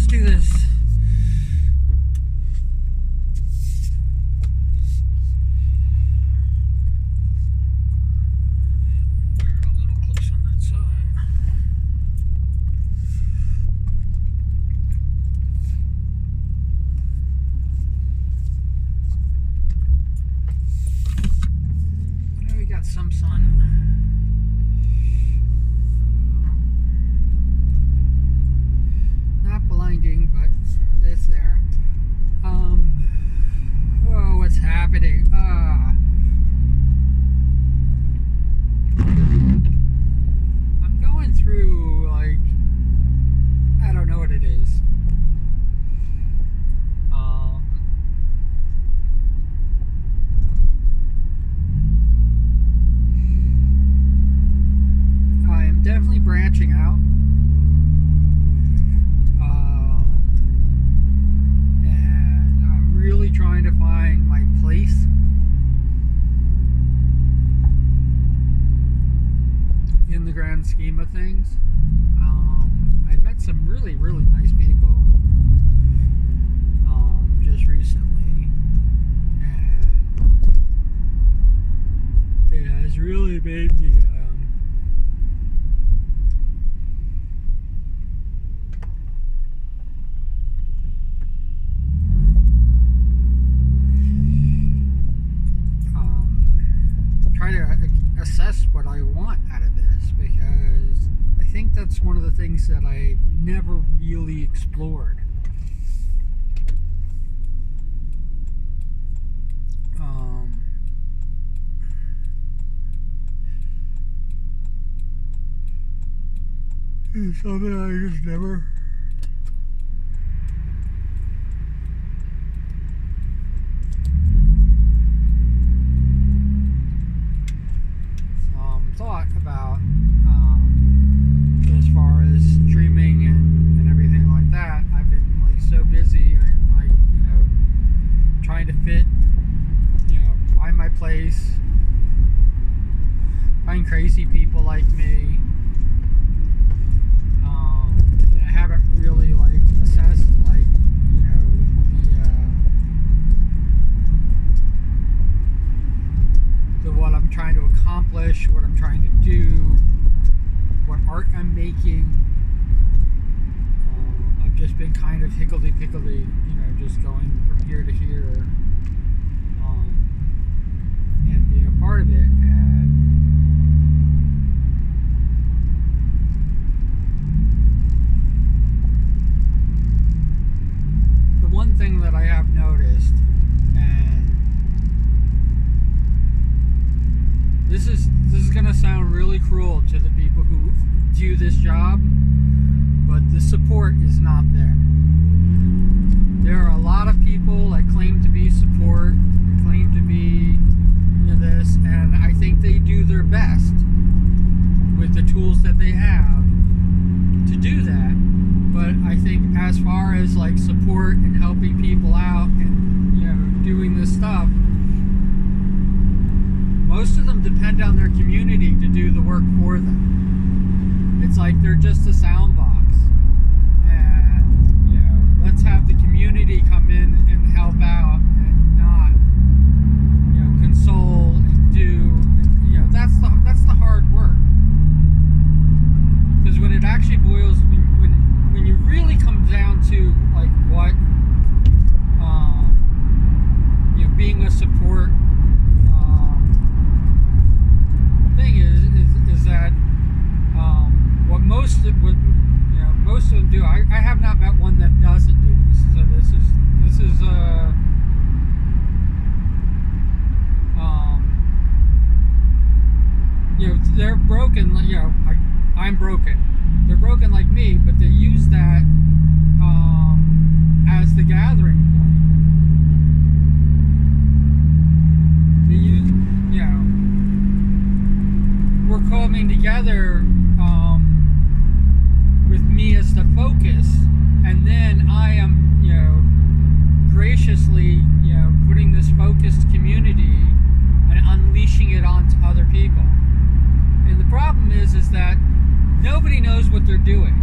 do this. A little close on that side. There we got some sun. Not blinding, but it's there. Oh, what's happening? I'm going through, like, I don't know what it is. I am definitely branching out. And I'm really trying to find my place. In the grand scheme of things. I've met some really, really nice people just recently, and it has really made me try to assess what I want out of this, because I think that's one of the things that I never really explored. It's something I just never thought about as far as streaming and everything like that. I've been like so busy and like, you know, trying to fit, you know, find my place, find crazy people like me, and I haven't really like assessed like, you know, what I'm trying to accomplish, what I'm trying to do, what art I'm making. I've just been kind of higgledy-piggledy, you know, just going from here to here, and being a part of it. And the one thing that I have noticed, and this is gonna sound really cruel to the people who do this job, but the support is not there. There are a lot of people that claim to be support, that claim to be, you know, this, and I think they do their best with the tools that they have to do that. But I think as far as like support and helping people out and, you know, doing this stuff, most of them depend on their community to do the work for them. It's like they're just a sound box. And, you know, let's have the community come in and help out and not, you know, console and do, and, you know, that's the hard work. Because when it actually boils, when you really come down to like what, you know, being a support thing is that what most of them do. I have not met one that doesn't do this. So this is you know, they're broken. You know, I'm broken. They're broken like me, but they use that as the gathering point. They use, you know, we're coming together with me as the focus, and then I am, you know, graciously, you know, putting this focused community and unleashing it onto other people. And the problem is that nobody knows what they're doing.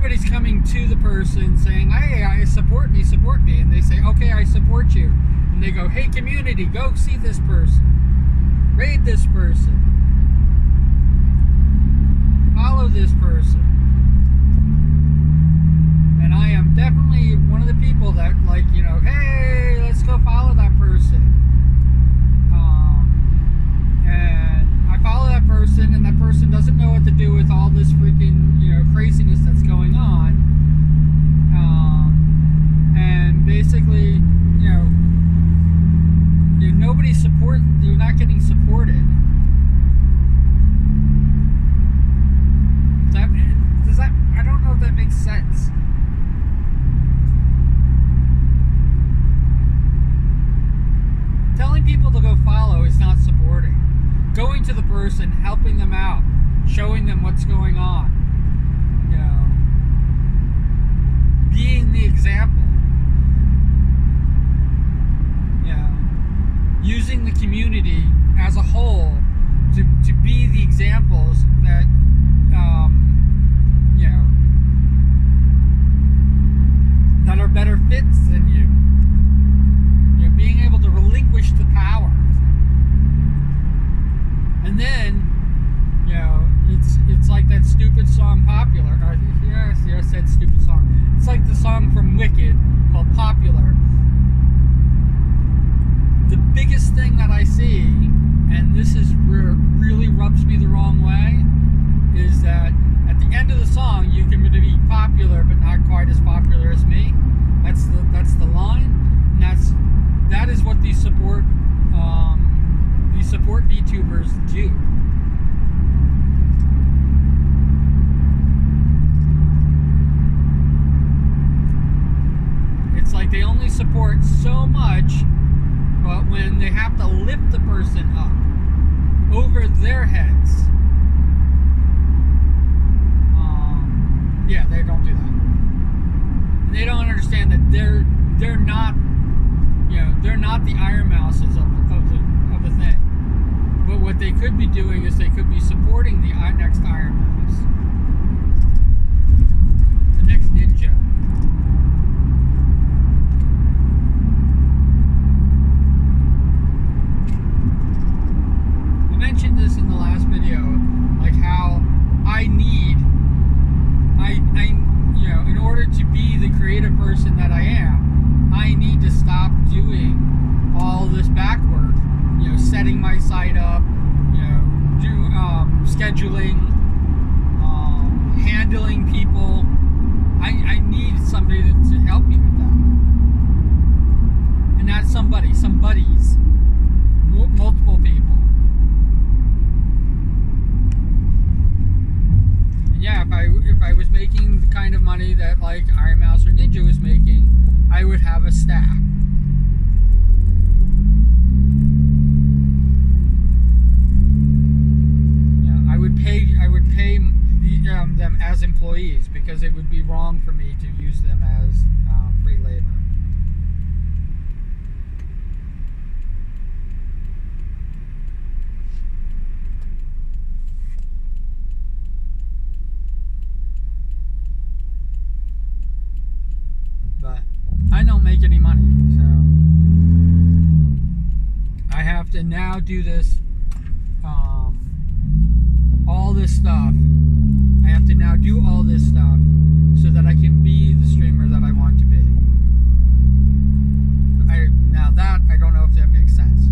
everybody's coming to the person saying, hey, I support me, and they say, okay, I support you, and they go, hey, community, go see this person, raid this person, follow this person. And I am definitely one of the people that, like, you know, hey, let's go follow that person. And I follow that person, and that person doesn't know what to do with all this freaking, you know, craziness that's going on. And basically, you know, nobody's support. They're not getting supported. Does that? I don't know if that makes sense. Telling people to go follow is not supporting. Going to the person, helping them out, showing them what's going on, you know, being the example, you know, using the community as a whole to be the examples that, you know, that are better fits than you. You know, being able to relinquish the power. And then, you know, it's like that stupid song Popular. Yes, I said stupid song. It's like the song from Wicked called Popular. The biggest thing that I see, and this is where really rubs me the wrong way, is that at the end of the song, you can be popular, but not quite as popular as me. That's the line, and that is what these support vtubers do. It's like they only support so much, but when they have to lift the person up over their heads, yeah, they don't do that. And they don't understand that they're not, you know, they're not the Iron Mouses of the thing. But what they could be doing is they could be supporting the next Iron Mouse, the next ninja. I mentioned this in the last video, like how you know, in order to be the creative person that I am, I need to stop doing all this back work, you know, setting my site up, you know, scheduling, handling people. I need somebody to help me with that. And not somebody's, multiple people. And yeah, if I was making the kind of money that like Iron Mouse or Ninja was making, I would have a staff. I would pay them as employees, because it would be wrong for me to use them as free labor. But I don't make any money, so I have to now do this. All this stuff. I have to now do all this stuff so that I can be the streamer that I want to be. Now that, I don't know if that makes sense.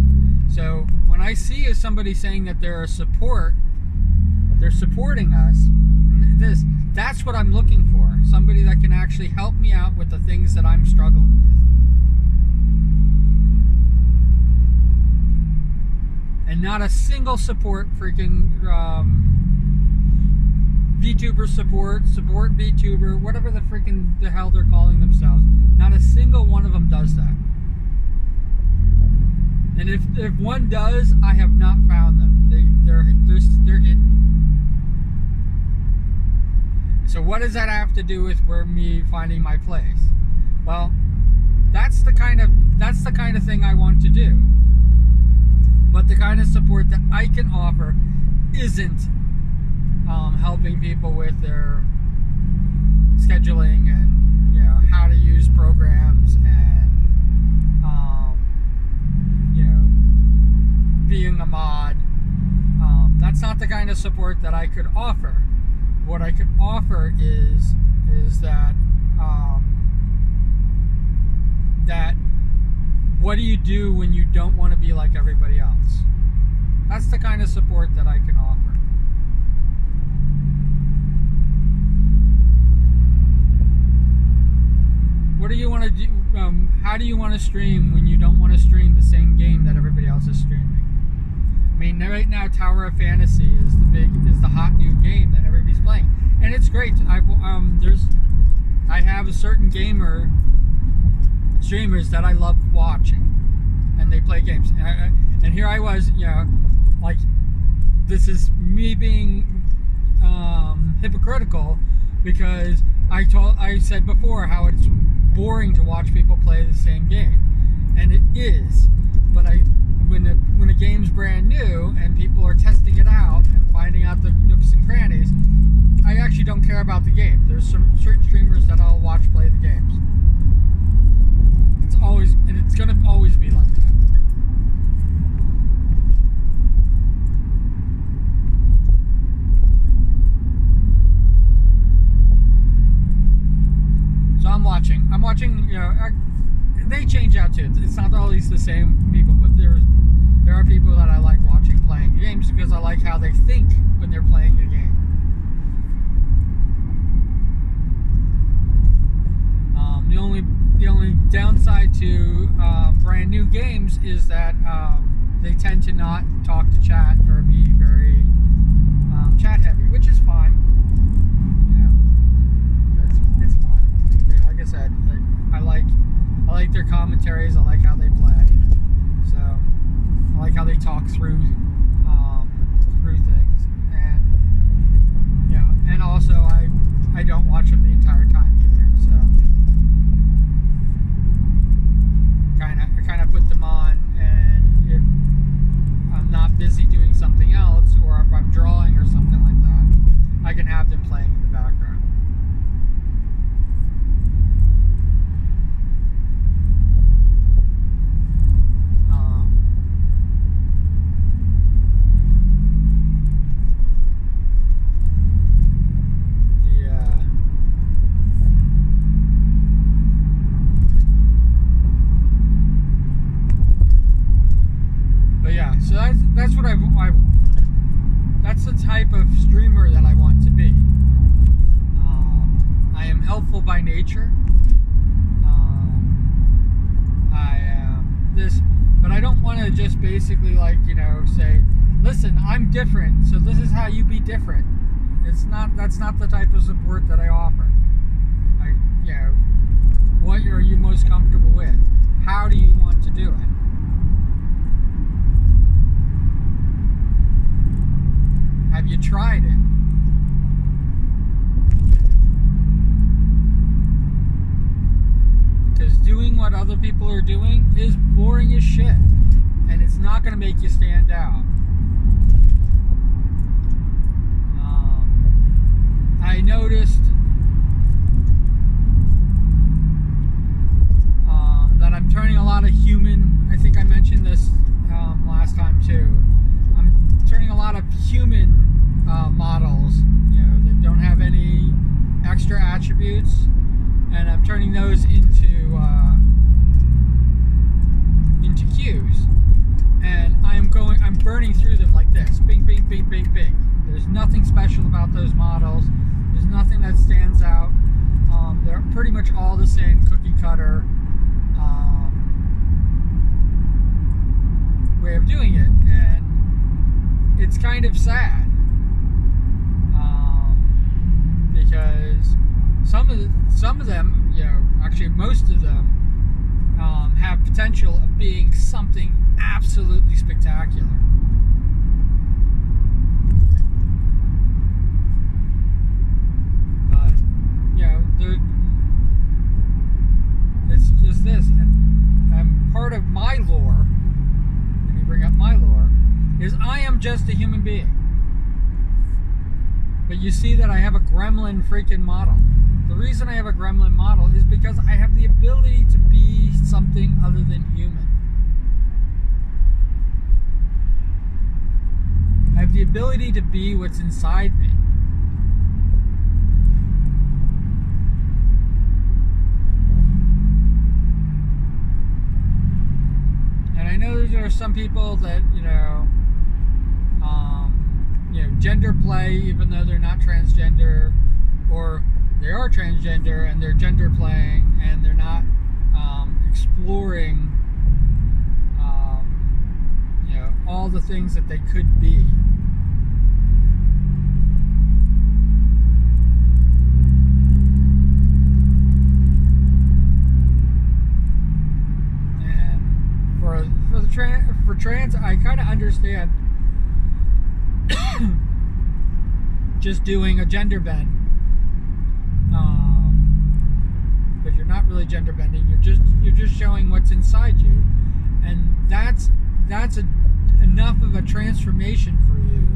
So when I see somebody saying that they're supporting us, that's what I'm looking for. Somebody that can actually help me out with the things that I'm struggling with. And not a single support freaking VTuber support VTuber, whatever the hell they're calling themselves. Not a single one of them does that. And if one does, I have not found them. They're hidden. So what does that have to do with me finding my place? Well, that's the kind of thing I want to do. But the kind of support that I can offer isn't helping people with their scheduling and, you know, how to use programs and, you know, being a mod. That's not the kind of support that I could offer. What I could offer is that that what do you do when you don't want to be like everybody else? That's the kind of support that I can offer. What do you want to do? How do you want to stream when you don't want to stream the same game that everybody else is streaming? I mean, right now, Tower of Fantasy is the hot new game that everybody's playing, and it's great. I have a certain streamers that I love watching, and they play games. And here I was, you know, like, this is me being hypocritical, because I said before how it's boring to watch people play the same game, and it is. But when a game's brand new and people are testing it out and finding out the nooks and crannies, I actually don't care about the game. There's some certain streamers that I'll watch play the games. It's gonna always be like that. So I'm watching, you know, they change out too. It's not always the same people, but there are people that I like watching playing games because I like how they think when they're playing a game. The only downside to brand new games is that they tend to not talk to chat or be very chat heavy, which is fine. It's fine. Like I said, I like their commentaries. I like how they play. So I like how they talk through things, and you know, and also I don't watch them the entire time either. So I kind of put them on, and if I'm not busy doing something else, or if I'm drawing or something like that, I can have them playing in the background. So that's what that's the type of streamer that I want to be. I am helpful by nature. I am this, but I don't want to just basically, like, you know, say, listen, I'm different, so this is how you be different. That's not the type of support that I offer. You know, what are you most comfortable with? How do you want to do it? Have you tried it? Because doing what other people are doing is boring as shit, and it's not going to make you stand out. I noticed that I'm turning a lot of human, I think I mentioned this last time too, I'm turning a lot of human models, you know, that don't have any extra attributes, and I'm turning those into queues, and I'm burning through them like this, bing, bing, bing, bing, bing. There's nothing special about those models. There's nothing that stands out. They're pretty much all the same cookie cutter way of doing it, and it's kind of sad, because some of them, you know, actually most of them, have potential of being something absolutely spectacular. But, you know, it's just this, and part of my lore, let me bring up my lore, is I am just a human being. But you see that I have a gremlin freaking model. The reason I have a gremlin model is because I have the ability to be something other than human. I have the ability to be what's inside me. And I know there are some people that, gender play even though they're not transgender, or they are transgender and they're gender playing and they're not exploring all the things that they could be. And for trans, I kind of understand just doing a gender bend, but you're not really gender bending. You're just showing what's inside you, and that's enough of a transformation for you.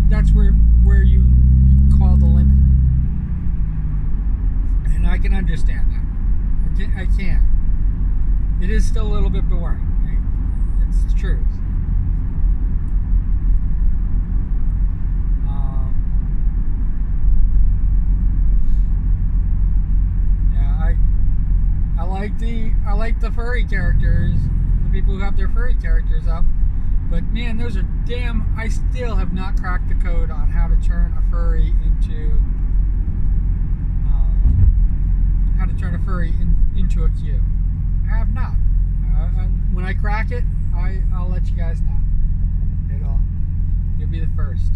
That's where you call the limit, and I can understand that. I can. It is still a little bit boring. Right? It's the truth. I like the furry characters, the people who have their furry characters up, but man, those are damn. I still have not cracked the code on how to turn a furry into a Q. I have not. When I crack it, I'll let you guys know. You'll be the first.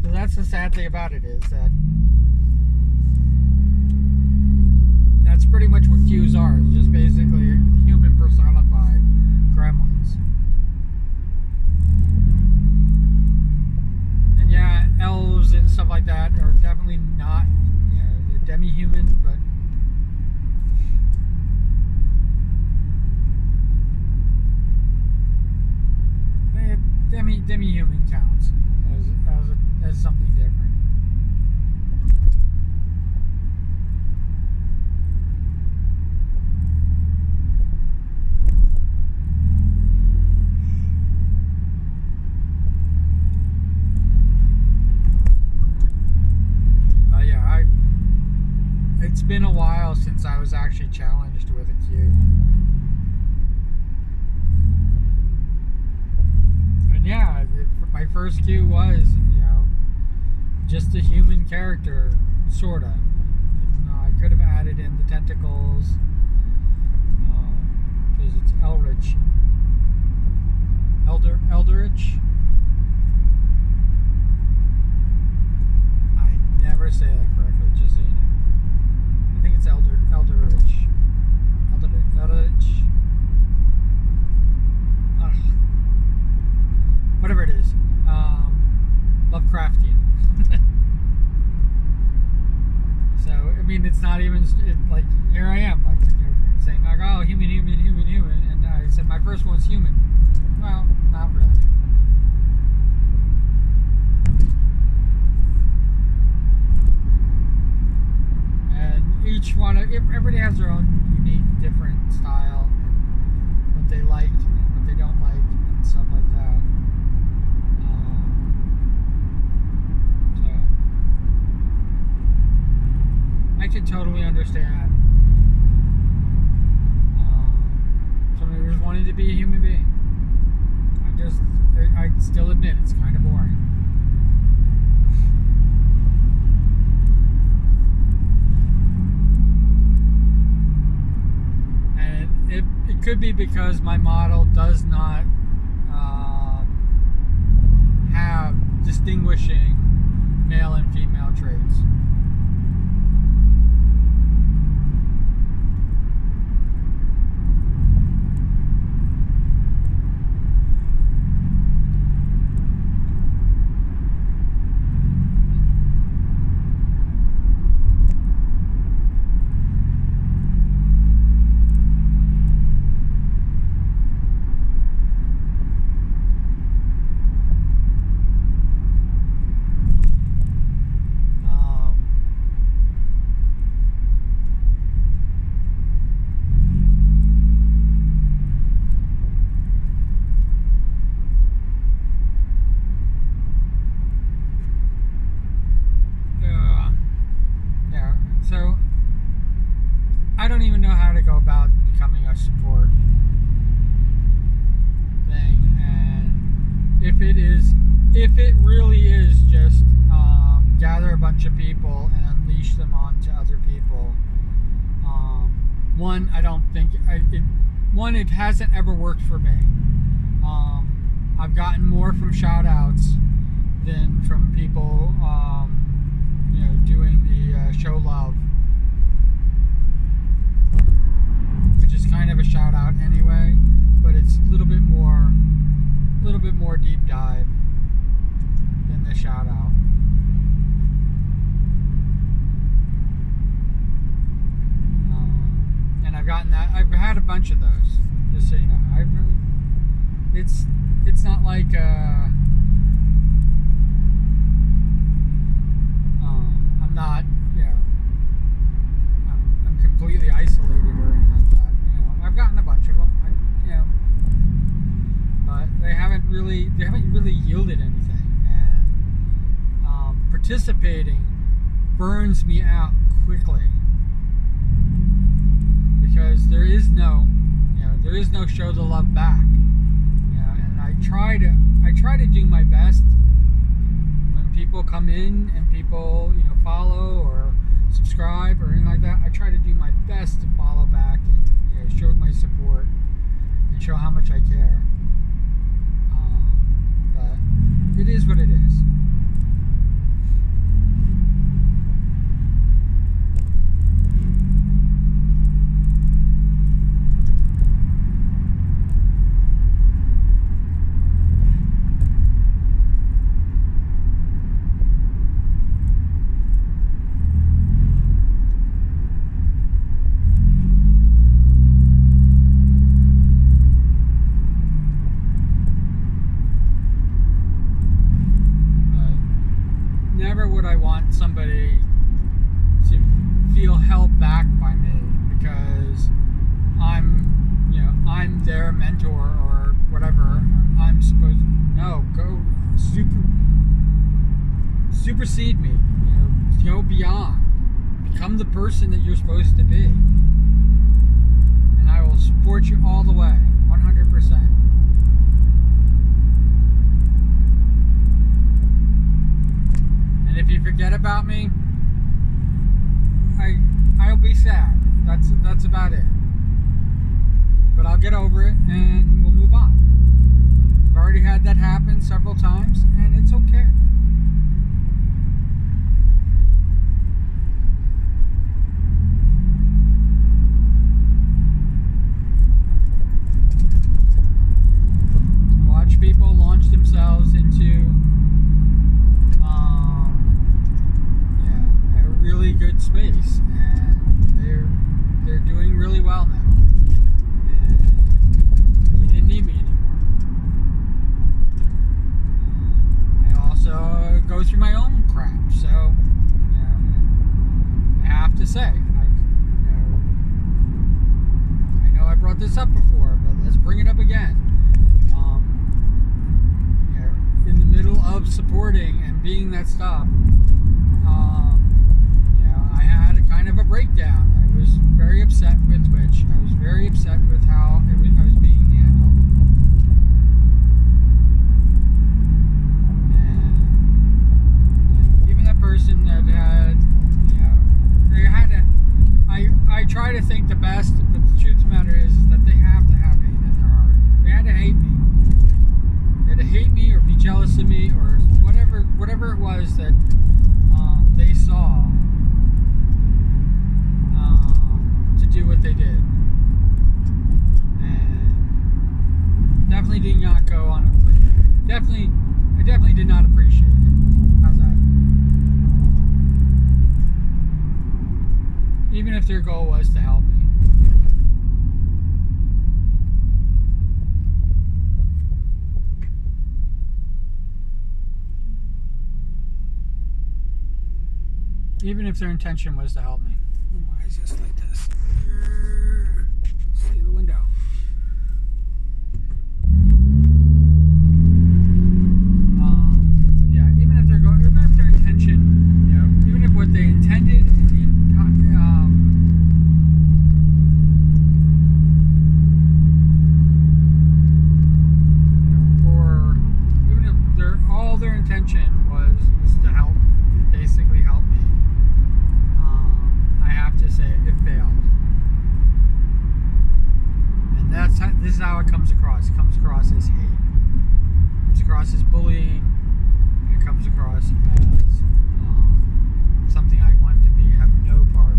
So that's the sad thing about it, is that that's pretty much what Qs are. It's just basically human personified gremlins. And yeah, elves and stuff like that are definitely not, they're demi-human, but demi-human counts as something different. It's been a while since I was actually challenged with a Q. And yeah, my first Q was, just a human character, sorta. I could have added in the tentacles, because it's Eldritch. Eldritch? I never say that correctly, just so you know. I think it's Eldritch. Whatever it is. Lovecraftian. So, I mean, it's not even, like, here I am, like, saying, like, oh, human, and I said my first one's human. Well, not really. And each one, everybody has their own unique, different style, and what they like and what they don't like, and stuff like that. I can totally understand somebody who just wanted to be a human being. I still admit it's kind of boring. And it could be because my model does not have distinguishing male and female traits. even know how to go about becoming a support thing. And if it really is just gather a bunch of people and unleash them onto other people. One, I don't think it hasn't ever worked for me. I've gotten more from shout outs than from people doing the show love, which is kind of a shout out anyway, but it's a little bit more deep dive than the shout out. And I've gotten that. I've had a bunch of those. Just so you know, it's not like I'm not, I'm completely isolated or anything like that. I've gotten a bunch of them. But they haven't really yielded anything. And participating burns me out quickly because there is no show the love back. And I try to do my best when people come in and people follow or subscribe or anything like that. I try to do my best to follow back and show my support and show how much I care. But it is what it is. Never would I want somebody to feel held back by me because I'm their mentor or whatever. I'm supposed to go supersede me. Go beyond. Become the person that you're supposed to be. And I will support you all the way, 100%. And if you forget about me, I'll be sad. That's about it. But I'll get over it and we'll move on. I've already had that happen several times and it's okay. I watch people launch themselves into really good space, and they're doing really well now, and they didn't need me anymore. I also go through my own crap, so I have to say, I know I brought this up before, but let's bring it up again. In the middle of supporting and being that stuff, I had a kind of a breakdown. I was very upset with Twitch. I was very upset with how I was being handled. And even that person that had, they had to. I try to think the best, but the truth of the matter is that they have to have hate in their heart. They had to hate me. They had to hate me or be jealous of me or whatever it was that they saw. To do what they did, and definitely did not go on a. I definitely did not appreciate it. How's that? Even if their goal was to help me. Even if their intention was to help me. Why is this like this? See the window. Yeah, even if their intention, even if what they intended, is how it comes across. It comes across as hate. It comes across as bullying. And it comes across as something I want to have no part of.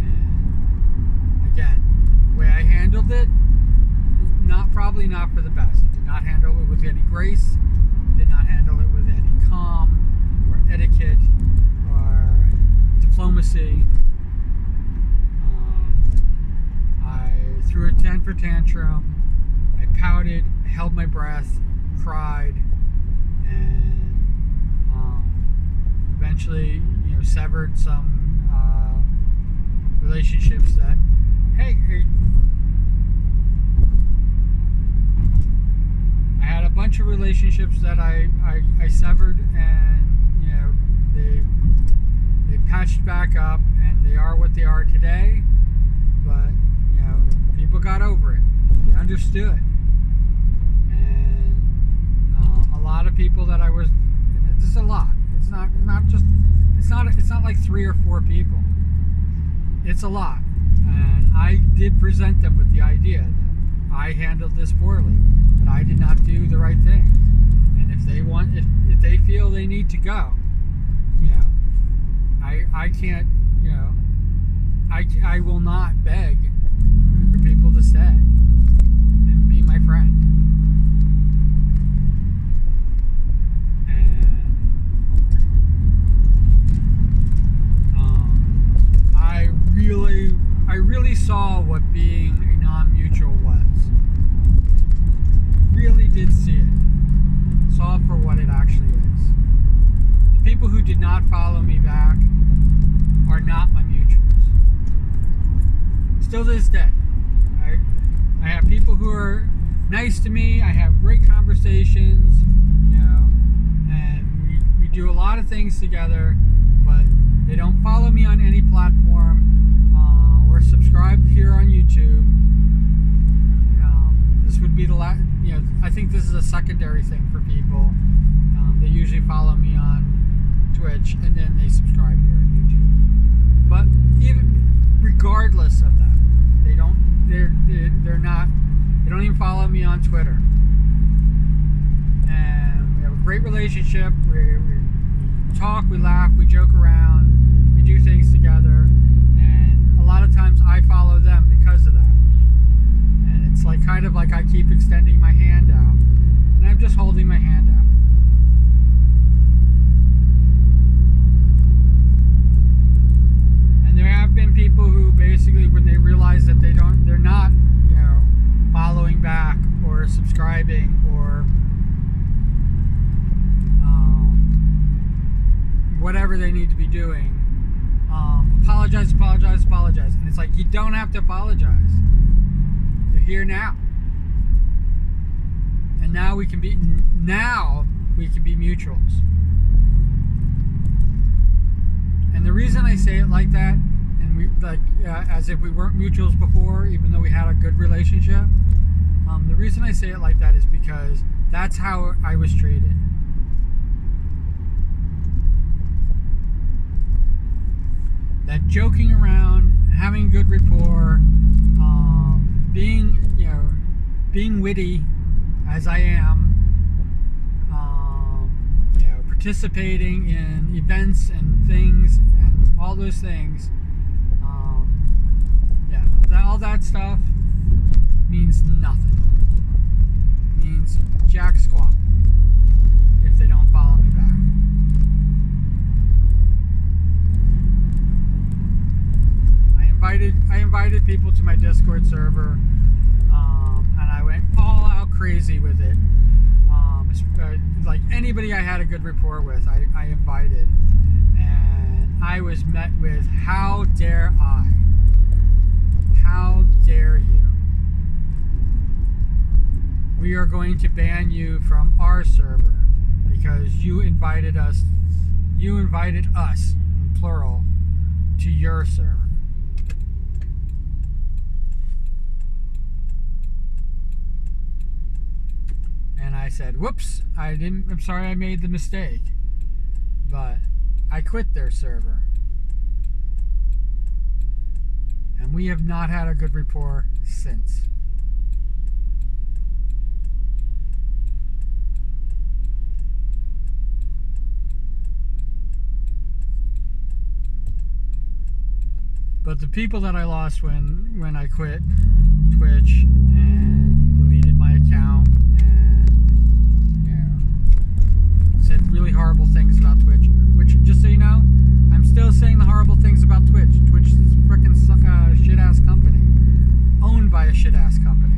And again, the way I handled it, probably not for the best. I did not handle it with any grace. I did not handle it with any calm or etiquette or diplomacy. I threw a temper tantrum. I pouted, held my breath, cried, and eventually, severed some relationships that, hey, I had a bunch of relationships that I severed, and they patched back up, and they are what they are today. But people got over it. They understood, and a lot of people that I was, and this is a lot. It's not like 3 or 4 people. It's a lot, and I did present them with the idea that I handled this poorly, that I did not do the right thing, and if they feel they need to go, I can't, I will not beg for people to stay and be my friend. And I really saw what being a non-mutual was. Really did see it. Saw it for what it actually is. The people who did not follow me back are not my mutuals. Still to this day, I have people who are nice to me. I have great conversations, and we do a lot of things together, but they don't follow me on any platform or subscribe here on YouTube. This would be the last, I think this is a secondary thing for people. They usually follow me on Twitch, and then they subscribe here on YouTube. But even regardless of that, they don't even follow me on Twitter. And we have a great relationship. We talk, we laugh, we joke around, we do things together, and a lot of times I follow them because of that. And it's kind of like I keep extending my hand out, and I'm just holding my hand out. And there have been people who basically, when they realize that they're not, following back or subscribing or whatever they need to be doing, apologize. And it's like, you don't have to apologize. You're here now. And now we can be mutuals. And the reason I say it like that, and as if we weren't mutuals before, even though we had a good relationship, the reason I say it like that is because that's how I was treated. That joking around, having good rapport, being witty as I am, participating in events and things and all those things, all that stuff means nothing. It means jack squat if they don't follow me back. I invited people to my Discord server, and I went all out crazy with it. Like anybody I had a good rapport with, I invited, and I was met with, how dare I? How dare you? We are going to ban you from our server because you invited us, plural, to your server. And I said, whoops, I'm sorry I made the mistake. But I quit their server. And we have not had a good rapport since. But the people that I lost when I quit Twitch and deleted my account and said really horrible things about Twitch, which, just so you know, I'm still saying the horrible things about Twitch. Twitch is a freaking shit ass company, owned by a shit ass company.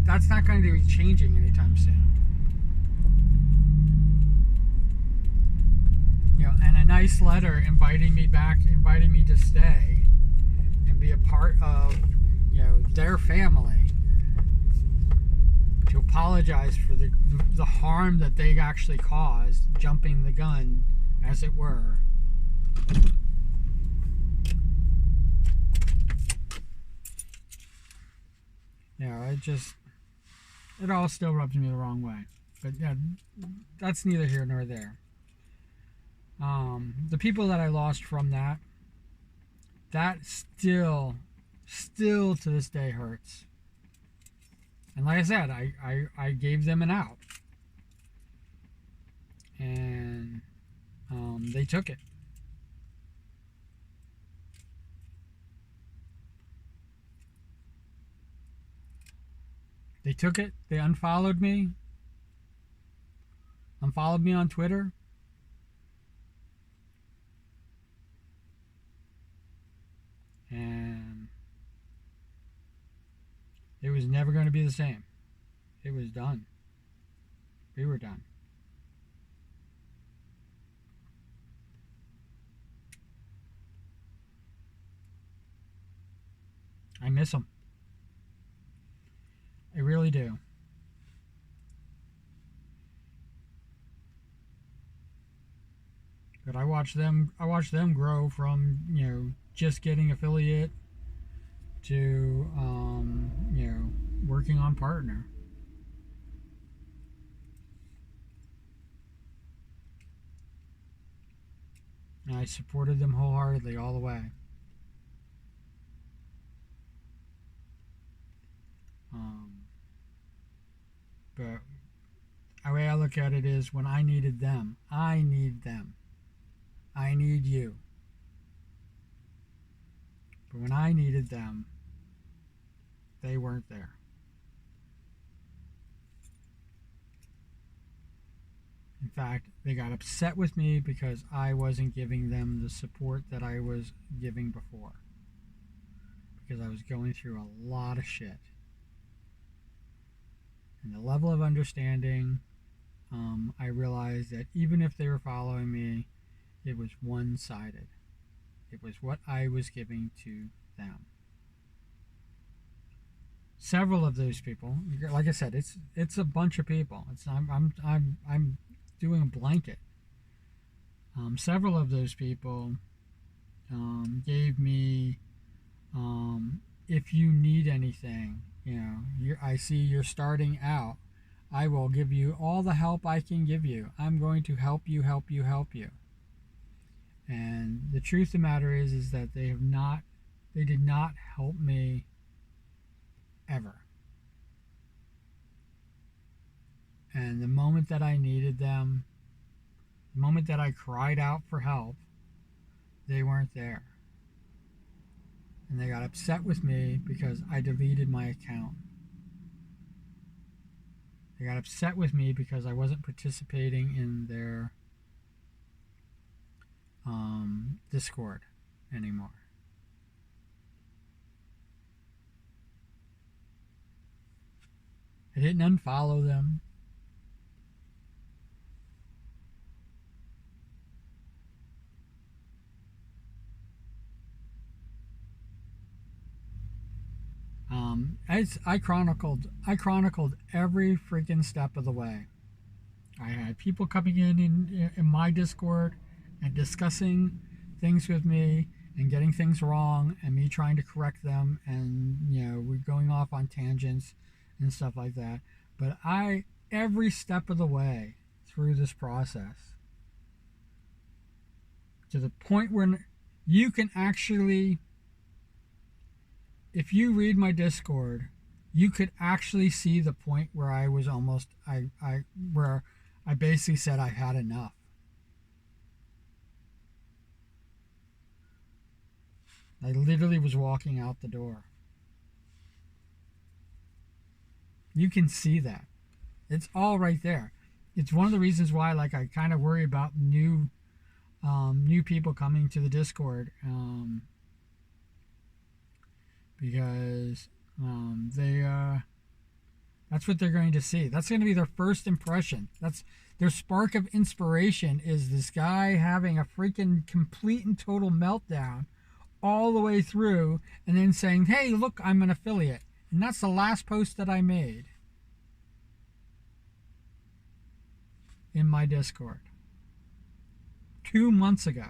That's not going to be changing anytime soon. And a nice letter inviting me back, inviting me to stay and be a part of, their family, to apologize for the harm that they actually caused, jumping the gun, as it were. It all still rubs me the wrong way. But yeah, that's neither here nor there. The people that I lost from that still to this day hurts. And like I said, I gave them an out. And they took it. They took it. They unfollowed me. Unfollowed me on Twitter. And it was never going to be the same. It was done. We were done. I miss them. I really do. But I watched them grow from, just getting affiliate to, working on partner. And I supported them wholeheartedly all the way. But the way I look at it is, when I needed them, I need them. I need you. But when I needed them, they weren't there. In fact, they got upset with me because I wasn't giving them the support that I was giving before. Because I was going through a lot of shit. And the level of understanding, I realized that even if they were following me, it was one-sided. It was what I was giving to them. Several of those people, like I said, it's a bunch of people. I'm doing a blanket. Several of those people gave me, if you need anything, I see you're starting out, I will give you all the help I can give you. I'm going to help you. And the truth of the matter is that they did not help me ever. And the moment that I needed them, the moment that I cried out for help, they weren't there. And they got upset with me because I deleted my account. They got upset with me because I wasn't participating in their Discord anymore. I didn't unfollow them. I chronicled every freaking step of the way. I had people coming in my Discord and discussing things with me and getting things wrong, and me trying to correct them, and we're going off on tangents and stuff like that. But every step of the way through this process, to the point where you can actually, if you read my Discord, you could actually see the point where I was almost, where I basically said I had enough. I literally was walking out the door. You can see that. It's all right there. It's one of the reasons why, like, I kind of worry about new people coming to the Discord, because that's what they're going to see. That's going to be their first impression. That's their spark of inspiration, is this guy having a freaking complete and total meltdown all the way through, and then saying, hey, look, I'm an affiliate. And that's the last post that I made in my Discord 2 months ago.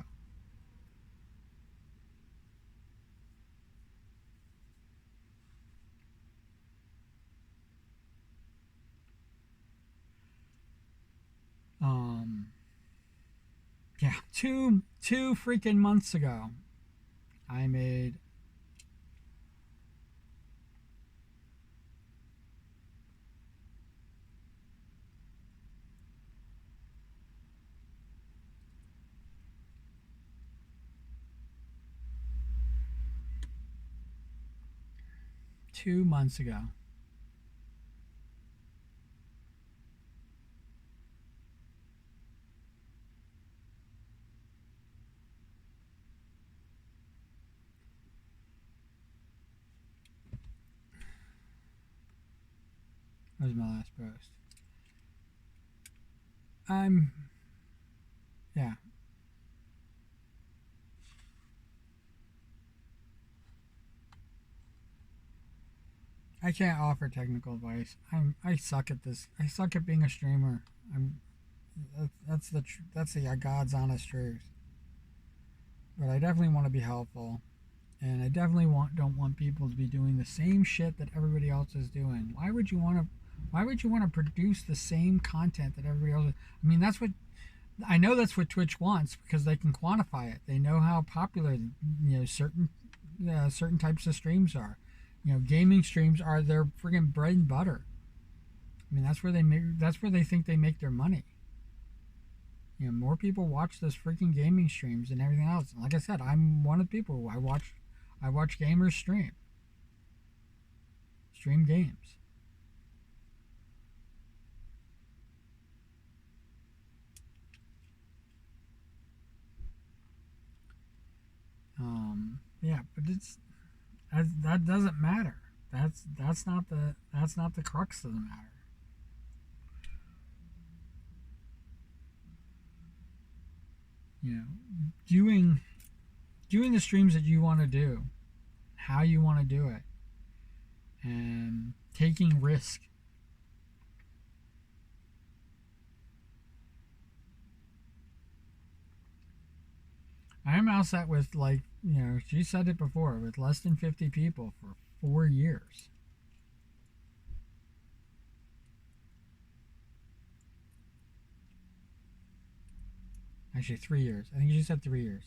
Yeah, two freaking months ago, I made two months ago. That was my last post. Yeah. I can't offer technical advice. I suck at this. I suck at being a streamer. That's the God's honest truth. But I definitely want to be helpful, and I definitely don't want people to be doing the same shit that everybody else is doing. Why would you want to produce the same content that everybody else is? I mean, I know that's what Twitch wants, because they can quantify it. They know how popular, certain types of streams are. Gaming streams are their friggin' bread and butter. I mean, that's where they think they make their money. More people watch those freaking gaming streams than everything else. And like I said, I'm one of the people who I watch gamers stream games. Yeah, but that doesn't matter. That's not the crux of the matter. Doing the streams that you want to do, how you want to do it, and taking risk. I'm outside with, she said it before, with less than 50 people for 4 years. Actually, 3 years. I think she said 3 years.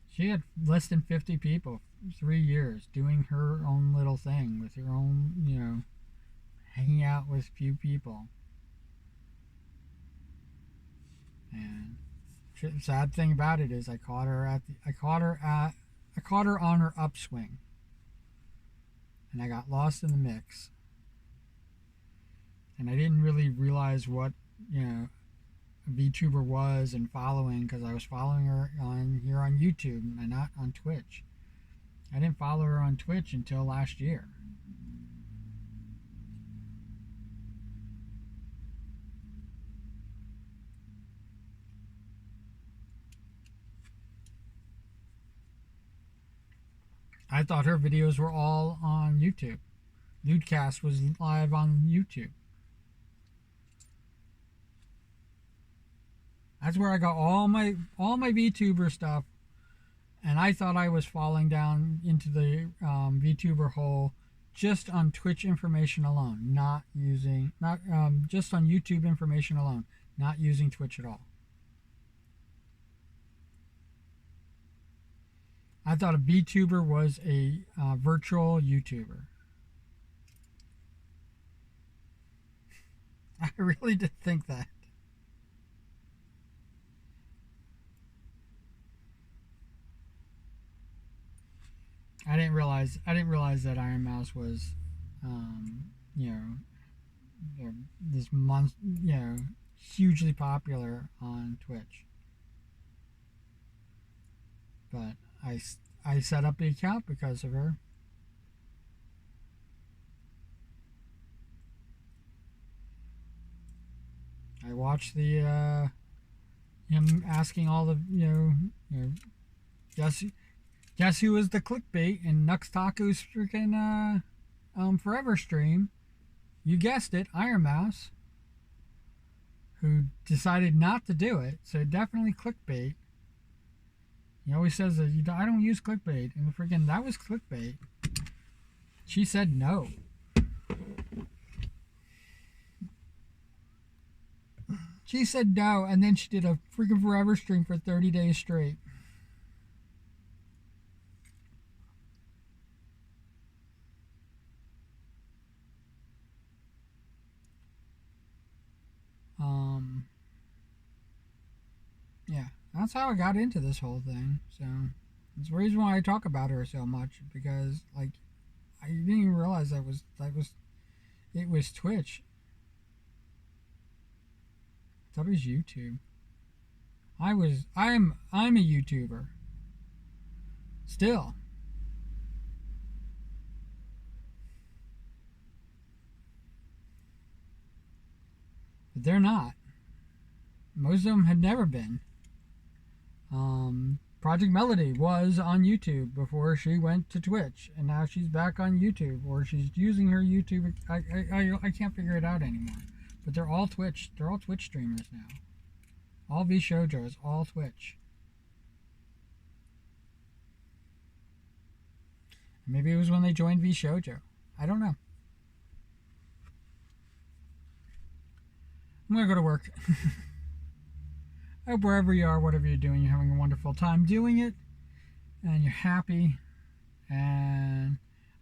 She had less than 50 people, 3 years, doing her own little thing with her own, hanging out with few people. And the sad thing about it is, I caught her on her upswing, and I got lost in the mix. And I didn't really realize what a VTuber was and following, because I was following her on YouTube and not on Twitch. I didn't follow her on Twitch until last year. I thought her videos were all on YouTube. Ludecast was live on YouTube. That's where I got all my VTuber stuff, and I thought I was falling down into the VTuber hole just on Twitch information alone, just on YouTube information alone, not using Twitch at all. I thought a vtuber was a virtual YouTuber. I really did think that. I didn't realize that Iron Mouse was, um, you know, this month, hugely popular on Twitch. But I, I set up the account because of her. I watched the him asking all the guess guess who was the clickbait in Nux Taku's freaking forever stream. You guessed it, Iron Mouse, who decided not to do it. So definitely clickbait. He always says that I don't use clickbait, and freaking that was clickbait. She said no. She said no, and then she did a freaking forever stream for 30 days straight. Yeah, that's how I got into this whole thing. So it's the reason why I talk about her so much, because like I didn't even realize it was Twitch. I thought it was YouTube. I'm a YouTuber. Still. But they're not. Most of them had never been. Project Melody was on YouTube before she went to Twitch, and now she's back on YouTube, or she's using her YouTube. I can't figure it out anymore. But they're all Twitch. They're all Twitch streamers now. All vShojo is all Twitch. Maybe it was when they joined vShojo. I don't know. I'm gonna go to work. I hope wherever you are, whatever you're doing, you're having a wonderful time doing it, and you're happy. And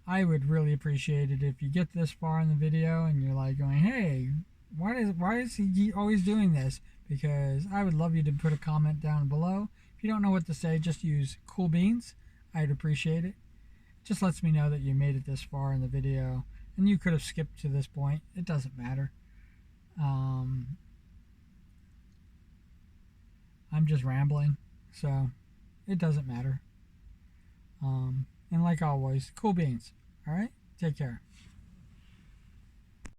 I would really appreciate it if you get this far in the video and you're like going, hey, why is he always doing this? Because I would love you to put a comment down below. If you don't know what to say, just use cool beans. I'd appreciate it. It just lets me know that you made it this far in the video, and you could have skipped to this point. It doesn't matter. I'm just rambling, so it doesn't matter. And like always, cool beans. All right, take care.